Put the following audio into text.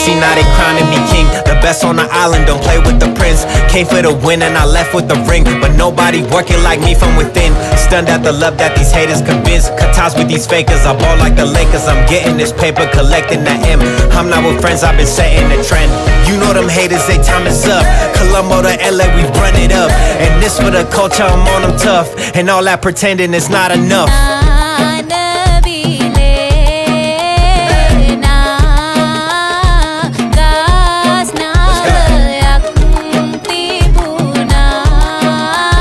See, now they crowning me king, the best on the island, don't play with the prince. Came for the win and I left with the ring, but nobody working like me from within. Stunned at the love that these haters convince. Cut ties with these fakers, I ball like the Lakers. I'm getting this paper, collecting the M. I'm not with friends, I've been setting the trend. You know them haters, they time is up. Colombo to LA, we run it up. And this for the culture, I'm on them tough. And all that pretending is not enough.